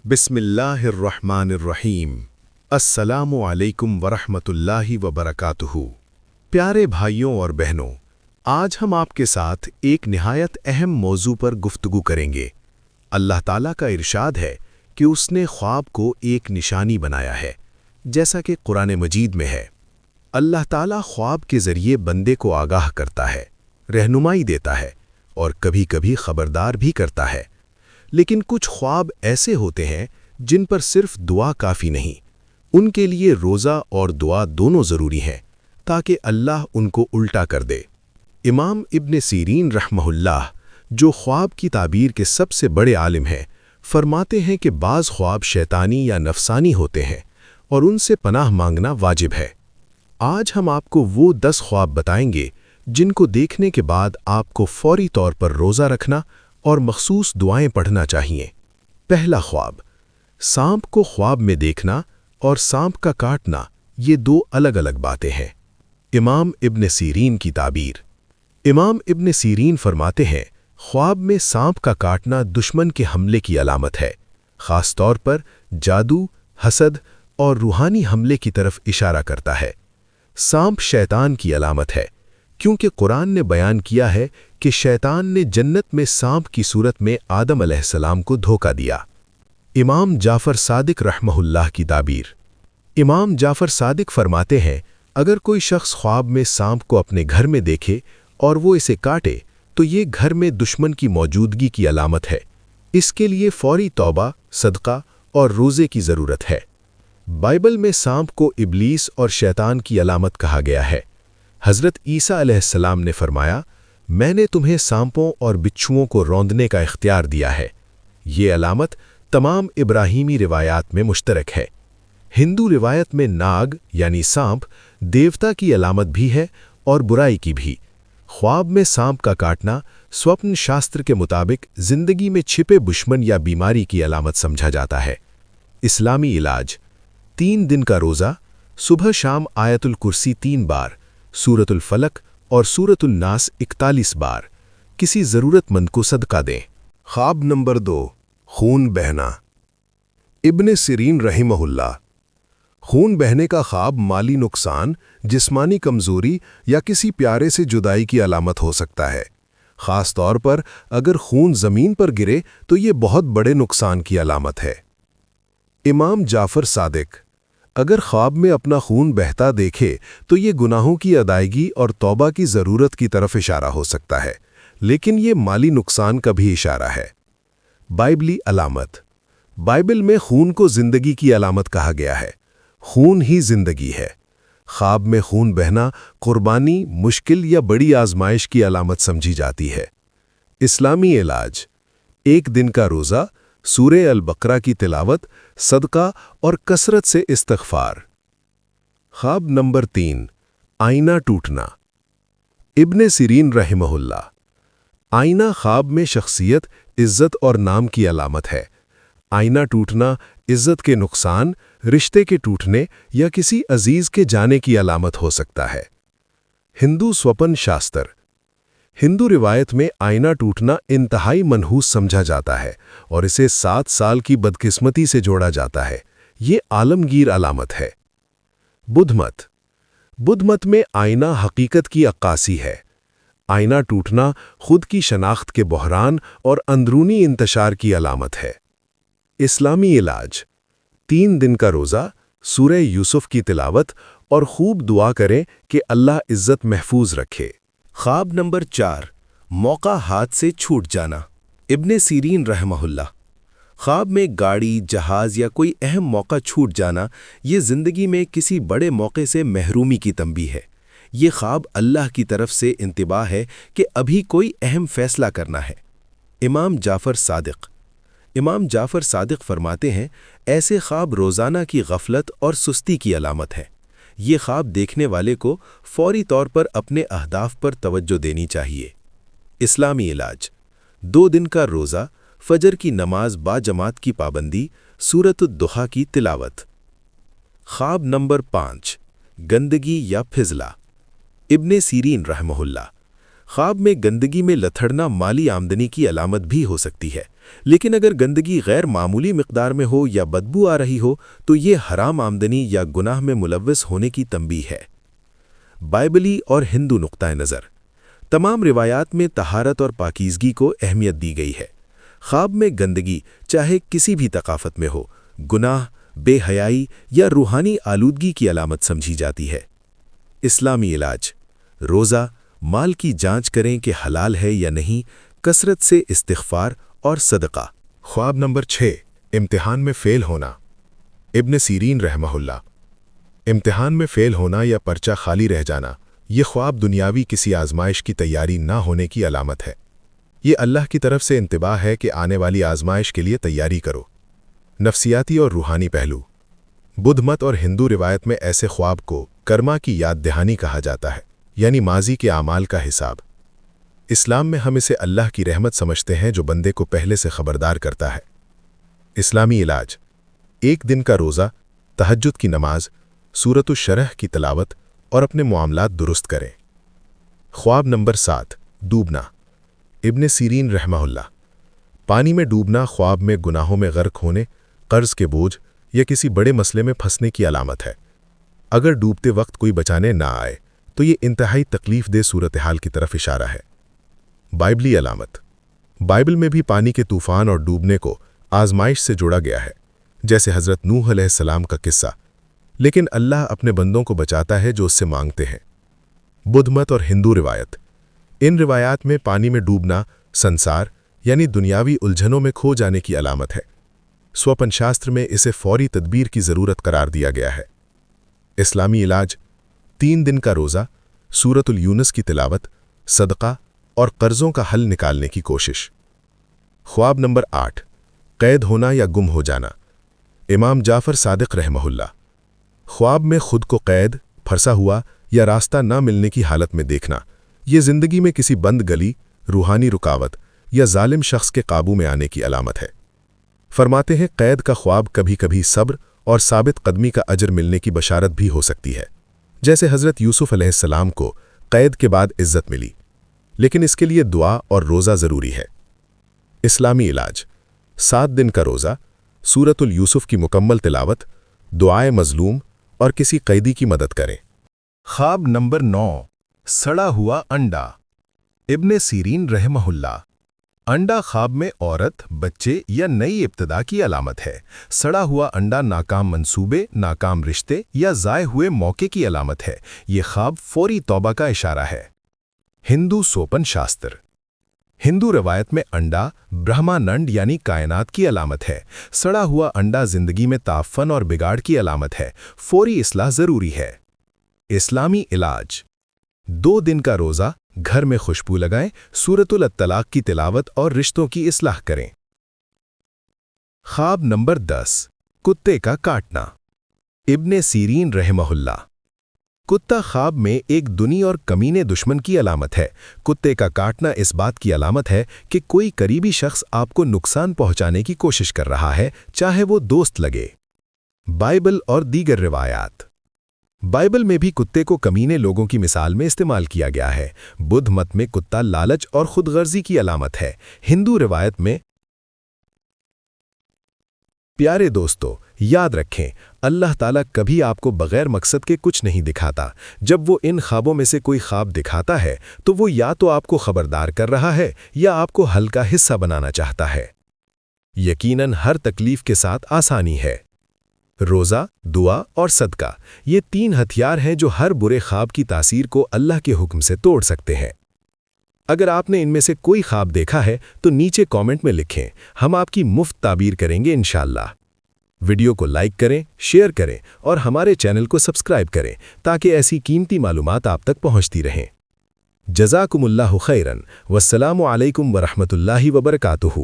बिस्मिल्लाहिर्रहमानिर्रहीम। अस्सलामु अलैकुम वरहमतुल्लाहि वबरकातुहू। प्यारे भाइयों और बहनों, आज हम आपके साथ एक निहायत अहम मौजू पर गुफ्तगू करेंगे। अल्लाह ताला का इरशाद है कि उसने ख्वाब को एक निशानी बनाया है, जैसा कि कुरान मजीद में है। अल्लाह ताला ख्वाब के ज़रिए बंदे को आगाह करता है, रहनुमाई देता है और कभी-कभी खबरदार भी करता है। लेकिन कुछ ख्वाब ऐसे होते हैं जिन पर सिर्फ दुआ काफ़ी नहीं, उनके लिए रोज़ा और दुआ दोनों ज़रूरी हैं ताकि अल्लाह उनको उल्टा कर दे। इमाम इब्न सीरीन रहमहुल्लाह, जो ख्वाब की ताबीर के सबसे बड़े आलिम हैं, फरमाते हैं कि बाज़ ख्वाब शैतानी या नफसानी होते हैं और उनसे पनाह मांगना वाजिब है। आज हम आपको वो 10 ख्वाब बताएंगे जिनको देखने के बाद आपको फौरी तौर पर रोज़ा रखना और मखसूस दुआएं पढ़ना चाहिए। पहला ख्वाब, सांप को ख्वाब में देखना और सांप का काटना, ये दो अलग अलग बातें हैं। इमाम इब्न सीरीन की ताबीर। इमाम इब्न सीरीन फरमाते हैं, ख्वाब में सांप का काटना दुश्मन के हमले की अलामत है, ख़ास तौर पर जादू, हसद और रूहानी हमले की तरफ इशारा करता है। सांप शैतान की अलामत है, क्योंकि कुरान ने बयान किया है कि शैतान ने जन्नत में सांप की सूरत में आदम अलैहिस्सलाम को धोखा दिया। इमाम जाफ़र सादिक रहमहुल्लाह की ताबीर। इमाम जाफ़र सादिक फरमाते हैं, अगर कोई शख्स ख्वाब में सांप को अपने घर में देखे और वो इसे काटे तो ये घर में दुश्मन की मौजूदगी की अलामत है। इसके लिए फौरी तौबा, सदका और रोज़े की ज़रूरत है। बाइबल में सांप को इब्लीस और शैतान की अलामत कहा गया है। हज़रत ईसा अलैहिस्सलाम ने फरमाया, मैंने तुम्हें सांपों और बिच्छुओं को रौंदने का इख्तियार दिया है। ये अलामत तमाम इब्राहीमी रिवायात में मुश्तरक है। हिंदू रिवायत में नाग यानी सांप देवता की अलामत भी है और बुराई की भी। ख्वाब में सांप का काटना स्वप्न शास्त्र के मुताबिक जिंदगी में छिपे दुश्मन या बीमारी की अलामत समझा जाता है। इस्लामी इलाज, 3 दिन का रोज़ा, सुबह शाम आयतुल कुर्सी 3 बार, सूरतुल फलक और सूरतुल नास 41 बार, किसी ज़रूरतमंद को सदका दें। ख्वाब नंबर 2, खून बहना। इब्न सीरीन रहिमहुल्लाह। खून बहने का ख्वाब माली नुकसान, जिस्मानी कमज़ोरी या किसी प्यारे से जुदाई की अलामत हो सकता है। ख़ास तौर पर अगर खून ज़मीन पर गिरे तो ये बहुत बड़े नुकसान की अलामत है। इमाम जाफ़र सादिक, अगर ख्वाब में अपना खून बहता देखे तो ये गुनाहों की अदायगी और तौबा की ज़रूरत की तरफ इशारा हो सकता है, लेकिन ये माली नुकसान का भी इशारा है। बाइबली अलामत। बाइबल में खून को ज़िंदगी की अलामत कहा गया है। खून ही ज़िंदगी है। ख्वाब में खून बहना कुर्बानी, मुश्किल या बड़ी आजमाइश की अलामत समझी जाती है। इस्लामी इलाज, 1 दिन का रोज़ा, सूरे अल बकरा की तिलावत, सदका और कसरत से इस्तिग़फ़ार। ख्वाब नंबर 3, आईना टूटना। इब्न सीरीन रहमहुल्लाह। आईना ख्वाब में शख्सियत, इज़्ज़त और नाम की अलामत है। आईना टूटना इज़्ज़त के नुकसान, रिश्ते के टूटने या किसी अजीज़ के जाने की अलामत हो सकता है। हिंदू स्वप्न शास्त्र। हिंदू रिवायत में आईना टूटना इंतहाई मनहूस समझा जाता है और इसे 7 साल की बदकिस्मती से जोड़ा जाता है। ये आलमगीर अलामत है। बुधमत। बुधमत में आईना हकीकत की अक्कासी है। आईना टूटना खुद की शनाख्त के बहरान और अंदरूनी इंतशार की अलामत है। इस्लामी इलाज, 3 दिन का रोज़ा, सूरह यूसुफ की तिलावत और खूब दुआ करें कि अल्लाह इज़्ज़त महफूज रखे। ख्वाब नंबर 4, मौका हाथ से छूट जाना। इब्न सीरीन रहमहुल्लाह। ख्वाब में गाड़ी, जहाज़ या कोई अहम मौका छूट जाना, ये ज़िंदगी में किसी बड़े मौके से महरूमी की तंबीह है। ये ख्वाब अल्लाह की तरफ से इंतिबाह है कि अभी कोई अहम फैसला करना है। इमाम जाफ़र सादिक। इमाम जाफ़र सादिक फरमाते हैं, ऐसे ख्वाब रोज़ाना की गफलत और सुस्ती की अलामत है। ये ख्वाब देखने वाले को फौरी तौर पर अपने अहदाफ पर तवज्जो देनी चाहिए। इस्लामी इलाज, 2 दिन का रोज़ा, फजर की नमाज बाजमात की पाबंदी, सूरत-उद-दुहा की तिलावत। ख्वाब नंबर 5, गंदगी या फिजला। इब्न सीरीन रहमहुल्लाह। خواب میں گندگی میں لتھڑنا مالی آمدنی کی علامت بھی ہو سکتی ہے، لیکن اگر گندگی غیر معمولی مقدار میں ہو یا بدبو آ رہی ہو تو یہ حرام آمدنی یا گناہ میں ملوث ہونے کی تنبیہ ہے۔ بائبلی اور ہندو نقطۂ نظر: تمام روایات میں طہارت اور پاکیزگی کو اہمیت دی گئی ہے۔ خواب میں گندگی چاہے کسی بھی ثقافت میں ہو، گناہ، بے حیائی یا روحانی آلودگی کی علامت سمجھی جاتی ہے۔ اسلامی علاج: روزہ، مال کی جانچ کریں کہ حلال ہے یا نہیں، کثرت سے استغفار اور صدقہ۔ خواب نمبر 6: امتحان میں فیل ہونا۔ ابن سیرین رحمہ اللہ: امتحان میں فیل ہونا یا پرچہ خالی رہ جانا، یہ خواب دنیاوی کسی آزمائش کی تیاری نہ ہونے کی علامت ہے۔ یہ اللہ کی طرف سے انتباہ ہے کہ آنے والی آزمائش کے لیے تیاری کرو۔ نفسیاتی اور روحانی پہلو: بدھ مت اور ہندو روایت میں ایسے خواب کو کرما کی یاد دہانی کہا جاتا ہے، یعنی ماضی کے اعمال کا حساب۔ اسلام میں ہم اسے اللہ کی رحمت سمجھتے ہیں جو بندے کو پہلے سے خبردار کرتا ہے۔ اسلامی علاج: ایک دن کا روزہ، تہجد کی نماز، سورۃ الشرح کی تلاوت اور اپنے معاملات درست کریں۔ خواب نمبر 7: ڈوبنا۔ ابن سیرین رحمہ اللہ: پانی میں ڈوبنا خواب میں گناہوں میں غرق ہونے، قرض کے بوجھ یا کسی بڑے مسئلے میں پھنسنے کی علامت ہے۔ اگر ڈوبتے وقت کوئی بچانے نہ آئے تو یہ انتہائی تکلیف دہ صورتحال کی طرف اشارہ ہے۔ بائبلی علامت: بائبل میں بھی پانی کے طوفان اور ڈوبنے کو آزمائش سے جوڑا گیا ہے، جیسے حضرت نوح علیہ السلام کا قصہ، لیکن اللہ اپنے بندوں کو بچاتا ہے جو اس سے مانگتے ہیں۔ بدھ مت اور ہندو روایت: ان روایات میں پانی میں ڈوبنا سنسار یعنی دنیاوی الجھنوں میں کھو جانے کی علامت ہے۔ سوپن شاستر میں اسے فوری تدبیر کی ضرورت قرار دیا گیا ہے۔ اسلامی علاج: 3 دن کا روزہ، سورۃ الیونس کی تلاوت، صدقہ اور قرضوں کا حل نکالنے کی کوشش۔ خواب نمبر 8: قید ہونا یا گم ہو جانا۔ امام جعفر صادق رحمہ اللہ: خواب میں خود کو قید، پھنسا ہوا یا راستہ نہ ملنے کی حالت میں دیکھنا، یہ زندگی میں کسی بند گلی، روحانی رکاوٹ یا ظالم شخص کے قابو میں آنے کی علامت ہے۔ فرماتے ہیں قید کا خواب کبھی کبھی صبر اور ثابت قدمی کا اجر ملنے کی بشارت بھی ہو سکتی ہے، جیسے حضرت یوسف علیہ السلام کو قید کے بعد عزت ملی، لیکن اس کے لیے دعا اور روزہ ضروری ہے۔ اسلامی علاج: 7 دن کا روزہ، سورۃ الیوسف کی مکمل تلاوت، دعائے مظلوم اور کسی قیدی کی مدد کریں۔ خواب نمبر 9: سڑا ہوا انڈا۔ ابن سیرین رحمہ اللہ: انڈا خواب میں عورت، بچے یا نئی ابتدا کی علامت ہے۔ سڑا ہوا انڈا ناکام منصوبے، ناکام رشتے یا ضائع ہوئے موقع کی علامت ہے۔ یہ خواب فوری توبہ کا اشارہ ہے۔ ہندو سوپن شاستر: ہندو روایت میں انڈا برہماننڈ یعنی کائنات کی علامت ہے۔ سڑا ہوا انڈا زندگی میں تعفن اور بگاڑ کی علامت ہے، فوری اصلاح ضروری ہے۔ اسلامی علاج: 2 دن کا روزہ، گھر میں خوشبو لگائیں، سورۃ الطلاق کی تلاوت اور رشتوں کی اصلاح کریں۔ خواب نمبر 10: کتے کا کاٹنا۔ ابن سیرین رحمہ اللہ: کتا خواب میں ایک دنی اور کمینے دشمن کی علامت ہے۔ کتے کا کاٹنا اس بات کی علامت ہے کہ کوئی قریبی شخص آپ کو نقصان پہنچانے کی کوشش کر رہا ہے، چاہے وہ دوست لگے۔ بائبل اور دیگر روایات: بائبل میں بھی کتے کو کمینے لوگوں کی مثال میں استعمال کیا گیا ہے۔ بدھ مت میں کتا لالچ اور خود غرضی کی علامت ہے۔ ہندو روایت میں پیارے دوستو، یاد رکھیں، اللہ تعالیٰ کبھی آپ کو بغیر مقصد کے کچھ نہیں دکھاتا۔ جب وہ ان خوابوں میں سے کوئی خواب دکھاتا ہے تو وہ یا تو آپ کو خبردار کر رہا ہے یا آپ کو حل کا حصہ بنانا چاہتا ہے۔ یقیناً ہر تکلیف کے ساتھ آسانی ہے۔ روزہ، دعا اور صدقہ، یہ 3 ہتھیار ہیں جو ہر برے خواب کی تاثیر کو اللہ کے حکم سے توڑ سکتے ہیں۔ اگر آپ نے ان میں سے کوئی خواب دیکھا ہے تو نیچے کامنٹ میں لکھیں، ہم آپ کی مفت تعبیر کریں گے انشاءاللہ۔ ویڈیو کو لائک کریں، شیئر کریں اور ہمارے چینل کو سبسکرائب کریں تاکہ ایسی قیمتی معلومات آپ تک پہنچتی رہیں۔ جزاکم اللہ خیراً، والسلام علیکم ورحمۃ اللہ وبرکاتہ۔